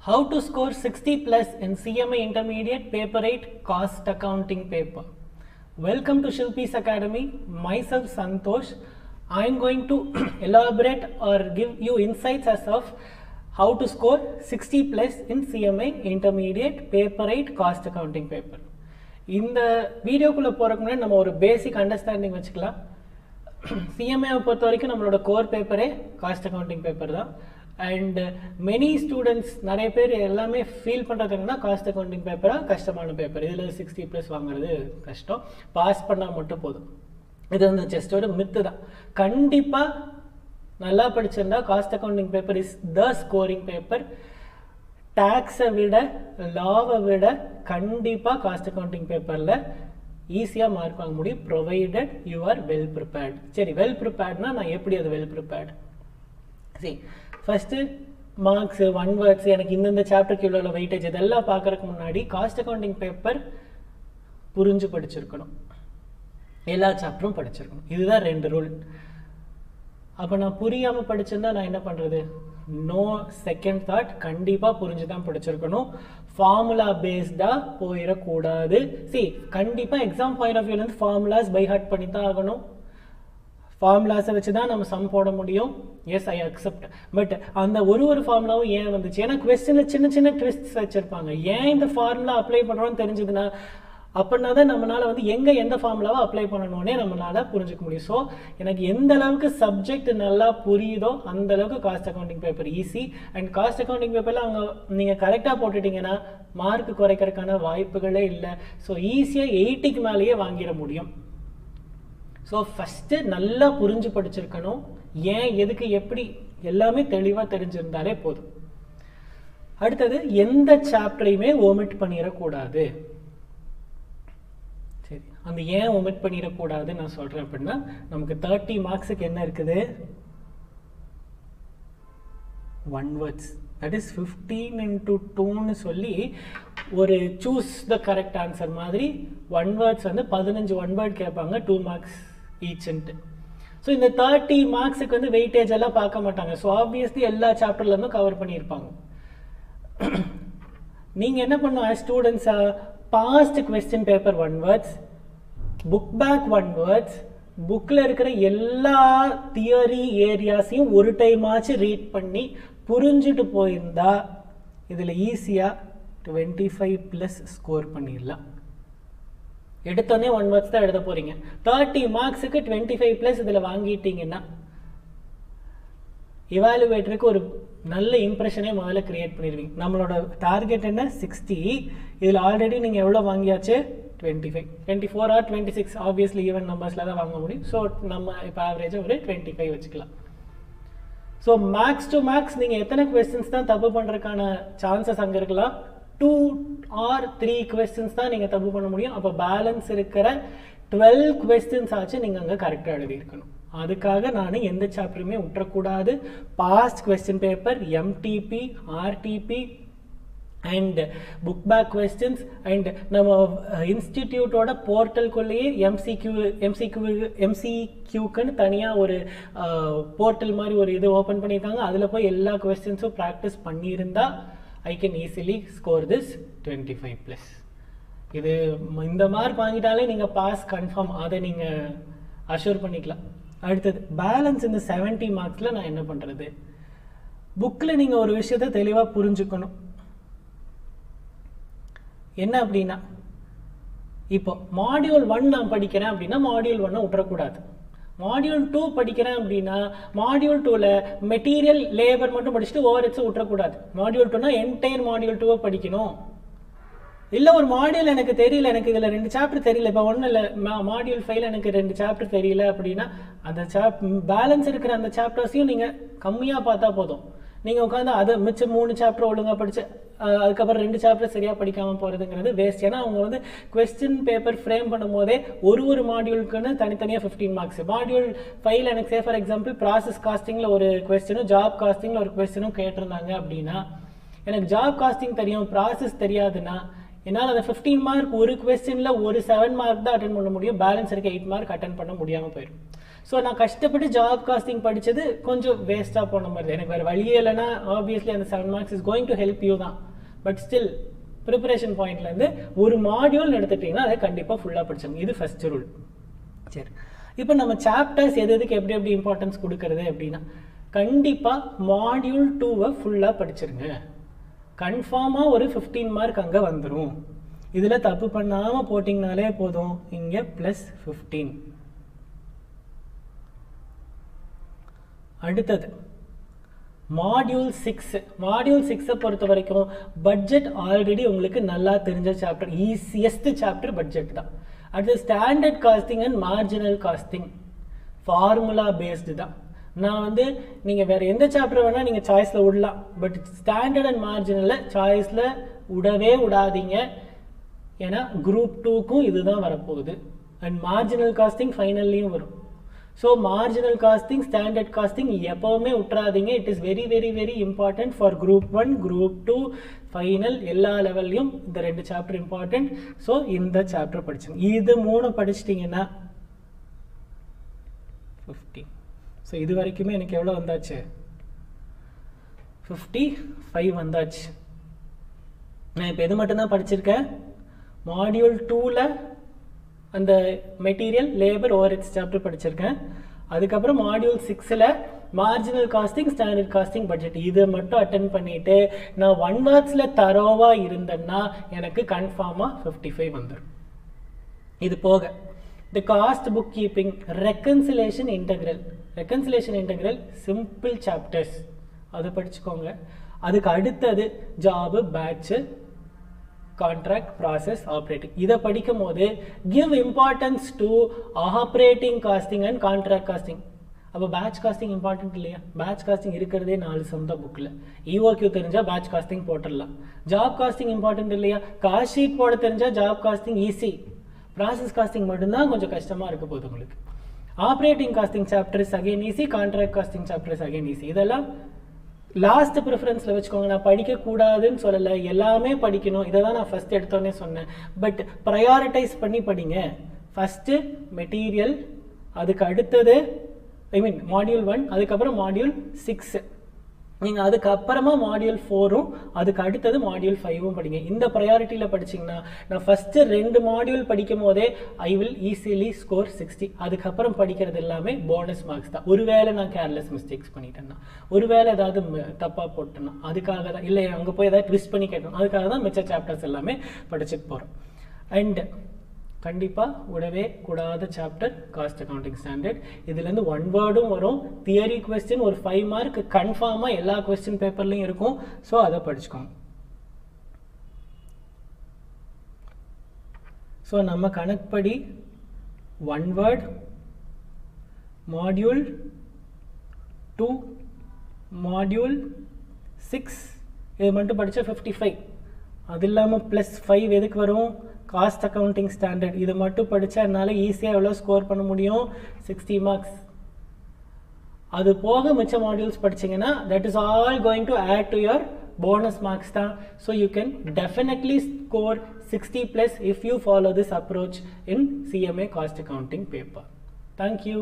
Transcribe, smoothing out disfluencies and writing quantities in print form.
How to score 60 plus in CMA Intermediate Paper 8 Cost Accounting paper. Welcome to SHILPI'S Academy. Myself Santosh. I am going to elaborate or give you insights as of how to score 60 plus in CMA Intermediate Paper 8 Cost Accounting paper. இந்த வீடியோக்குள்ள போறதுக்கு முன்னாடி நம்ம ஒரு basic understanding வச்சுக்கலாம். CMA பொறுத்த வரைக்கும் நம்மளோட கோர் பேப்பரே காஸ்ட் அக்கவுண்டிங் பேப்பர் தான். அண்ட் மெனி ஸ்டூடெண்ட்ஸ் நிறைய பேர் எல்லாமே ஃபீல் பண்ணுறது என்னன்னா காஸ்ட் அக்கவுண்டிங் பேப்பராக கஷ்டமான பேப்பர், இதில் 60 ப்ளஸ் வாங்குறது கஷ்டம், பாஸ் பண்ணால் மட்டும் போதும். இது வந்து ஜஸ்டோட மித்து தான். கண்டிப்பாக நல்லா படிச்சிருந்தா cost accounting paper is the scoring paper. டேக்ஸை விட லாவை விட கண்டிப்பாக காஸ்ட் அக்கவுண்டிங் பேப்பரில் ஈஸியாக மார்க் வாங்க முடியும், provided you are well prepared. சரி, வெல் ப்ரிப்பேர்ட்னா நான் எப்படி அது வெல் ப்ரிப்பேர்ட்? சரி, ஃபஸ்ட்டு மார்க்ஸு, ஒன் வேர்ட்ஸ், எனக்கு இந்தந்த சாப்டருக்கு இவ்வளோ வெயிட்டேஜ் இதெல்லாம் பார்க்குறதுக்கு முன்னாடி காஸ்ட் அக்கவுண்டிங் பேப்பர் புரிஞ்சு படிச்சிருக்கணும், எல்லா சாப்டரும் படிச்சிருக்கணும். இதுதான் 2 ரூல். அப்போ நான் புரியாமல் படிச்சிருந்தா நான் என்ன பண்ணுறது? நோ செகண்ட் தாட், கண்டிப்பாக புரிஞ்சு தான் படிச்சிருக்கணும். ஃபார்முலா பேஸ்டாக போயிடக்கூடாது. சரி, கண்டிப்பாக எக்ஸாம் பாயிண்ட் ஆஃப் வியூலேருந்து ஃபார்முலாஸ் பை ஹார்ட் பண்ணி தான் ஆகணும். ஃபார்முலாஸை வச்சு தான் நம்ம சம் போட முடியும். S, I accept. பட் அந்த ஒரு ஃபார்முலாவும் ஏன் வந்துச்சு? ஏன்னா கொஸ்டினில் சின்ன சின்ன ட்விஸ்ட்ஸ் வச்சுருப்பாங்க. ஏன் இந்த ஃபார்முலா அப்ளை பண்ணுறோன்னு தெரிஞ்சதுன்னா அப்படின்னா தான் நம்மளால் வந்து எங்கே எந்த ஃபார்முலாவை அப்ளை பண்ணணுன்னே நம்மளால் புரிஞ்சுக்க முடியும். ஸோ எனக்கு எந்த அளவுக்கு சப்ஜெக்ட் நல்லா புரியுதோ அந்த அளவுக்கு cost accounting paper easy. And cost accounting பேப்பரில் அவங்க நீங்கள் கரெக்டாக போட்டுட்டிங்கன்னா மார்க் குறைக்கிறதுக்கான வாய்ப்புகளே இல்லை. ஸோ ஈஸியாக 80க்கு மேலேயே வாங்கிட முடியும். ஸோ ஃபஸ்ட்டு நல்லா புரிஞ்சு படிச்சிருக்கணும். ஏன், எதுக்கு, எப்படி எல்லாமே தெளிவாக தெரிஞ்சிருந்தாலே போதும். அடுத்தது, எந்த சாப்டரையுமே ஒமிட் பண்ணிடக்கூடாது. சரி, அந்த ஏன் ஒமிட் பண்ணிடக்கூடாது நான் சொல்கிறேன் அப்படின்னா, நமக்கு 30 மார்க்ஸுக்கு என்ன இருக்குது? 1 வேர்ட்ஸ், தட் இஸ் 15 into 2ன்னு சொல்லி ஒரு சூஸ் த கரெக்ட் ஆன்சர் மாதிரி 1 வேர்ட்ஸ் வந்து 15 1 வேர்ட் கேட்பாங்க, 2 மார்க்ஸ் ஈச்ன்ட்டு. ஸோ இந்த 30 மார்க்ஸுக்கு வந்து வெயிட்டேஜ் எல்லாம் பார்க்க மாட்டாங்க. ஸோ ஆப்வியஸ்லி எல்லா சாப்டர்லேருந்தும் கவர் பண்ணியிருப்பாங்க. நீங்கள் என்ன பண்ணணும் ஆஸ் ஸ்டூடெண்ட்ஸாக? Past question paper 1 words, book back 1 words, புக்கில் இருக்கிற எல்லா தியரி ஏரியாஸையும் ஒரு டைம் ஆச்சு ரீட் பண்ணி புரிஞ்சுட்டு போயிருந்தா இதில் ஈஸியாக 25 ப்ளஸ் ஸ்கோர் பண்ணிடலாம். எடுத்தோடனே 1 வேர்ட்ஸ் தான் எழுத போகிறீங்க. 30 மார்க்ஸுக்கு 25 ப்ளஸ் இதில் வாங்கிட்டீங்கன்னா இவாலுவேட்டருக்கு ஒரு நல்ல இம்ப்ரெஷனே முதல்ல கிரியேட் பண்ணிடுவீங்க. நம்மளோட டார்கெட் என்ன? 60. இதில் ஆல்ரெடி நீங்கள் எவ்வளோ வாங்கியாச்சு? 25, 24 ஆர் 26, ஆப்வியஸ்லி ஈவன் நம்பர்ஸில் தான் வாங்க முடியும். ஸோ நம்ம இப்போ ஆவரேஜாக ஒரு 25 வச்சுக்கலாம். ஸோ மேக்ஸ் டு மேக்ஸ் நீங்கள் எத்தனை கொஸ்டின்ஸ் தான் தப்பு பண்ணுறதுக்கான சான்சஸ் அங்கே இருக்கலாம்? 2 or 3 கொஸ்டின்ஸ் தான் நீங்கள் தப்பு பண்ண முடியும். அப்போ பேலன்ஸ் இருக்கிற 12 கொஸ்டின்ஸ் ஆச்சு நீங்கள் அங்கே கரெக்டாக எழுதியிருக்கணும். அதுக்காக நான் எந்த சாப்டருமே விட்டுறக்கூடாது. Past question paper, MTP, RTP and book back questions and நம்ம இன்ஸ்டிடியூட்டோட போர்ட்டலுக்குள்ளேயே எம்சிக்யூக்குன்னு தனியாக ஒரு போர்ட்டல் மாதிரி ஒரு இது ஓப்பன் பண்ணியிருக்காங்க. அதில் போய் எல்லா கொஸ்டின்ஸும் ப்ராக்டிஸ் பண்ணியிருந்தா I can easily score this 25 plus. இது இந்த மார்க் வாங்கிட்டாலே நீங்கள் பாஸ் கன்ஃபார்ம், அதை நீங்கள் அஷ்யூர் பண்ணிக்கலாம். அடுத்தது பேலன்ஸ் இந்த 70 மார்க்ஸில் நான் என்ன பண்ணுறது? புக்கில் நீங்கள் ஒரு விஷயத்தை தெளிவாக புரிஞ்சுக்கணும். என்ன அப்படின்னா, இப்போ மாடியூல் 1 நான் படிக்கிறேன் அப்படின்னா மாடியூல் 1 விட்டுறக்கூடாது. மாடியூல் 2 படிக்கிறேன் அப்படின்னா மாடியூல் 2ல மெட்டீரியல் லேபர் மட்டும் படிச்சுட்டு ஓவர்ஹெட்ஸை விட்டுறக்கூடாது. மாடியூல் 2னா என்டையர் மாடியூல் 2 படிக்கணும். இல்லை ஒரு மாடியூல் எனக்கு தெரியல, எனக்கு இதில் 2 சாப்டர் தெரியல, இப்போ ஒன்றும் இல்லை, மாடியூல் 5ல் எனக்கு 2 சாப்டர் தெரியல அப்படின்னா அந்த பேலன்ஸ் இருக்கிற அந்த சாப்டர்ஸையும் நீங்கள் கம்மியாக பார்த்தா போதும். நீங்கள் உட்காந்து அதை மிச்சம் 3 சாப்டர் ஒழுங்காக படித்து அதுக்கப்புறம் 2 சாப்டர் சரியாக படிக்காமல் போகிறதுங்கிறது வேஸ்ட். ஏன்னா அவங்க வந்து கொஸ்டின் பேப்பர் ஃப்ரேம் பண்ணும் போதே ஒரு மாடியூலுக்குன்னு தனித்தனியாக 15 மார்க்ஸ். மாடியூல் 5ல் எனக்கு ஃபார் எக்ஸாம்பிள் ப்ராசஸ் காஸ்டிங்கில் ஒரு கொஸ்டினும் ஜாப் காஸ்டிங்கில் ஒரு கொஸ்டினும் கேட்டிருந்தாங்க அப்படின்னா, எனக்கு ஜாப் காஸ்டிங் தெரியும், ப்ராசஸ் தெரியாதுன்னா என்னால் அந்த 15 மார்க் ஒரு கொஸ்டினில் ஒரு 7 மார்க் தான் அட்டன் பண்ண முடியும். பேலன்ஸ் இருக்க 8 மார்க் அட்டன் பண்ண முடியாமல் போயிடும். ஸோ நான் கஷ்டப்பட்டு ஜாப் காஸ்டிங் படித்தது கொஞ்சம் வேஸ்ட்டாக போன மாதிரி தான். எனக்கு வேறு வழியே இல்லைன்னா ஆப்வியஸ்லி அந்த 7 marks is going to help you தான். பட் ஸ்டில் ப்ரிப்பரேஷன் பாயிண்ட்லேருந்து ஒரு மாடியூல் எடுத்துட்டிங்கன்னா அதை கண்டிப்பாக ஃபுல்லாக படிச்சிருங்க. இது ஃபர்ஸ்ட் ரூல். சரி, இப்போ நம்ம சாப்டர்ஸ் எதுக்கு எப்படி எப்படி இம்பார்ட்டன்ஸ் கொடுக்கறது அப்படின்னா, கண்டிப்பாக மாடியூல் 2-வை ஃபுல்லாக படிச்சிருங்க. கன்ஃபார்மாக ஒரு 15 mark அங்கே வந்துடும். இதில் தப்பு பண்ணாமல் போட்டிங்கனாலே போதும். இங்கே +15. அடுத்தது மாடியூல் 6. மாடியூல் 6 பொறுத்த வரைக்கும் பட்ஜெட் ஆல்ரெடி உங்களுக்கு நல்லா தெரிஞ்ச சாப்டர், ஈஸியஸ்ட் சாப்டர் பட்ஜெட் தான். அடுத்து standard costing and marginal costing formula based தான். நான் வந்து நீங்கள் வேறு எந்த சாப்டர் வேணால் நீங்கள் சாய்ஸில் விடலாம், பட் ஸ்டாண்டர்ட் அண்ட் மார்ஜினலில் சாய்ஸில் விடவே விடாதீங்க. ஏன்னா குரூப் 2க்கும் இதுதான் வரப்போகுது. அண்ட் மார்ஜினல் காஸ்டிங் ஃபைனல்லையும் வரும். So marginal costing, standard costing எப்போவுமே விட்டுறாதீங்க. It is very very very important for group 1, group 2, final எல்லா லெவல்லையும் இந்த 2 சாப்டர் இம்பார்ட்டன்ட். ஸோ இந்த சாப்டர் படிச்சுங்க. இது 3 படிச்சிட்டிங்கன்னா 50. ஸோ இது வரைக்குமே எனக்கு எவ்வளோ வந்தாச்சு? 55 வந்தாச்சு. நான் இப்போ எது மட்டும்தான் படிச்சிருக்கேன்? மாடியூல் 2ல் அந்த மெட்டீரியல், லேபர், ஓவர்ஹெட்ஸ் சாப்டர் படிச்சிருக்கேன். அதுக்கப்புறம் மாடியூல் 6ல் marginal costing, standard costing, budget இதை மட்டும் அட்டன் பண்ணிவிட்டு நான் 1 marksல தரோவாக இருந்தேன்னா எனக்கு கன்ஃபார்மாக 55 வந்துடும். இது போக the cost bookkeeping, reconciliation integral simple chapters அதை படிச்சுக்கோங்க. அதுக்கு அடுத்தது job, batch, contract, process, operating. இதை படிக்கும் போது give importance to operating costing and contract costing. அப்போ பேட்ச் காஸ்டிங் இம்பார்ட்டன்ட் இல்லையா? பேட்ச் காஸ்டிங் இருக்கிறதே 4 sum தான் புக்கில். EOQ தெரிஞ்சால் பேட்ச் காஸ்டிங் போட்டுடலாம். ஜாப் காஸ்டிங் இம்பார்ட்டன்ட் இல்லையா? காஸ்ட் ஷீட் போட தெரிஞ்சால் job costing easy. Process costing மட்டும்தான் கொஞ்சம் கஷ்டமாக இருக்க போகுது உங்களுக்கு. Operating costing chapters again easy, contract costing chapters again easy. இதெல்லாம் லாஸ்ட் ப்ரிஃபரன்ஸில் வச்சுக்கோங்க. நான் படிக்கக்கூடாதுன்னு சொல்லலை, எல்லாமே படிக்கணும். இதை தான் நான் ஃபஸ்ட் எடுத்தோன்னே சொன்னேன். பட் ப்ரையாரிட்டைஸ் பண்ணி படிங்க. ஃபஸ்ட்டு மெட்டீரியல், அதுக்கு அடுத்தது மாடியூல் 1, அதுக்கப்புறம் மாடியூல் 6, நீங்கள் அதுக்கப்புறமா மாடியூல் 4ம் அதுக்கு அடுத்தது மாடியூல் 5ம் படிங்க. இந்த ப்ரையாரிட்டியில் படிச்சிங்கன்னா நான் ஃபஸ்ட்டு 2 மாடியூல் படிக்கும் போதே ஐ வில் ஈஸிலி ஸ்கோர் 60. அதுக்கப்புறம் படிக்கிறது எல்லாமே போனஸ் மார்க்ஸ் தான். ஒருவேளை நான் கேர்லெஸ் மிஸ்டேக்ஸ் பண்ணிட்டேன்னா, ஒருவேளை ஏதாவது தப்பாக போட்டேன்னா அதுக்காக தான், இல்லை அங்கே போய் ஏதாவது ட்விஸ்ட் பண்ணி கேட்டோம், அதுக்காக தான் மிச்ச சாப்டர்ஸ் எல்லாமே படிச்சுட்டு போகிறோம். அண்ட் கண்டிப்பாக விடவே கூடாத சாப்டர் காஸ்ட் அக்கௌண்டிங் ஸ்டாண்டர்ட். இதுலேருந்து 1 வேர்டும் வரும். தியரி கொஸ்டின் ஒரு 5 mark கன்ஃபார்மாக எல்லா கொஸ்டின் பேப்பர்லையும் இருக்கும். ஸோ அதை படிச்சுக்கோங்க. ஸோ நம்ம கணக்குப்படி 1 word, மாடியூல் 2, மாடியூல் 6 இது மட்டும் படித்தா 55. அது இல்லாமல் +5 எதுக்கு வரும்? Cost accounting standard. இது மட்டும் படித்தா என்னால் ஈஸியாக எவ்வளோ ஸ்கோர் பண்ண முடியும்? 60 marks. அது போக மிச்ச மாடியூல்ஸ் படிச்சிங்கன்னா that is all going to add to your bonus marks தான். So you can definitely score 60+ if you follow this approach in CMA cost accounting paper. Thank you.